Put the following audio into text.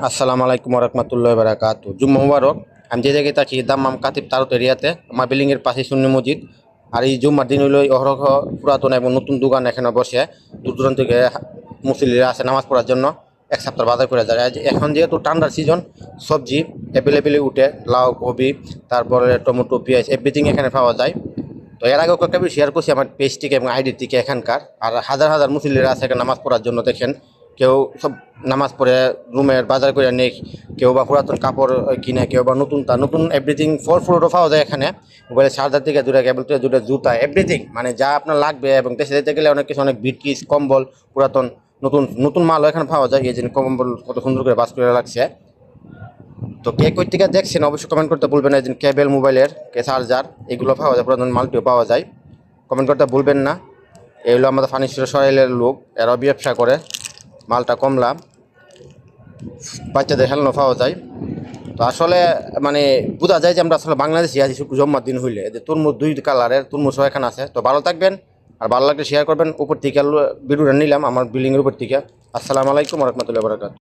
আসসালামু আলাইকুম রহমতুল্লাহ বারাকাত জুম্মা মুবারক। আমি যে জায়গায় আছি দাম্মাম কাতিব তারত এরিয়াতে আমার বিল্ডিংয়ের পাশে সুন্নি মসজিদ। আর এই জুম্মার দিন হইল অহরহ পুরাতন এবং নতুন দোকান এখানে বসে দূর দূরান্ত থেকে মুসলিরা আসে নামাজ পড়ার জন্য এক সপ্তাহ বাজার করে যায়। এখন যেহেতু ঠান্ডার সিজন সবজি অ্যাভেলেবেলি উঠে লাউ কবি তারপরে টমেটো পেঁয়াজ এভরিথিং এখানে পাওয়া যায়। তো এর আগেও কয়েকটা ভিডিও শেয়ার করছি আমার পেজ থেকে এবং আইডি থেকে এখানকার। আর হাজার হাজার মুসলিরা আছে এখানে নামাজ পড়ার জন্য দেখেন। কেউ সব নামাজ পড়ে রুমের বাজার করে নেই, কেউ বা পুরাতন কাপড় কিনে, কেউ বা নতুন নতুন এভরিথিং ফল ফ্রুটও পাওয়া যায় এখানে। মোবাইলে চার্জার থেকে দূরে কেবল থেকে দূরে জুতা এভরিথিং মানে যা আপনার লাগবে। এবং দেশে যেতে গেলে অনেক কিছু অনেক বিটকিস কম্বল পুরাতন নতুন নতুন মালও এখানে পাওয়া যায়। এই যে কম্বল কত সুন্দর করে বাস করে লাগছে। তো কে কই থেকে দেখছেন অবশ্যই কমেন্ট করতে ভুলবেন না। এই যে কেবল মোবাইলের চার্জার এগুলো পাওয়া যায়, পুরাতন মালটিও পাওয়া যায়, কমেন্ট করতে ভুলবেন না। এই হলো আমাদের ফার্নিচার সরাইলের লোক, এরাও ব্যবসা করে, মালটা কমলা, বাচ্চাদের খেলনা পাওয়া যায়। তো আসলে মানে বোঝা যায় যে আমরা আসলে বাংলাদেশে আছি জম্মার দিন হইলে। যে তরমুজ দুই কালারের তরমুজ এখানে আছে। তো ভালো থাকবেন, আর ভালো লাগলে শেয়ার করবেন। উপর থেকে ভিডিওটা নিলাম আমার বিল্ডিংয়ের উপর থেকে। আসসালামু আলাইকুম রহমতুল্লাহ বারাকাতুহু।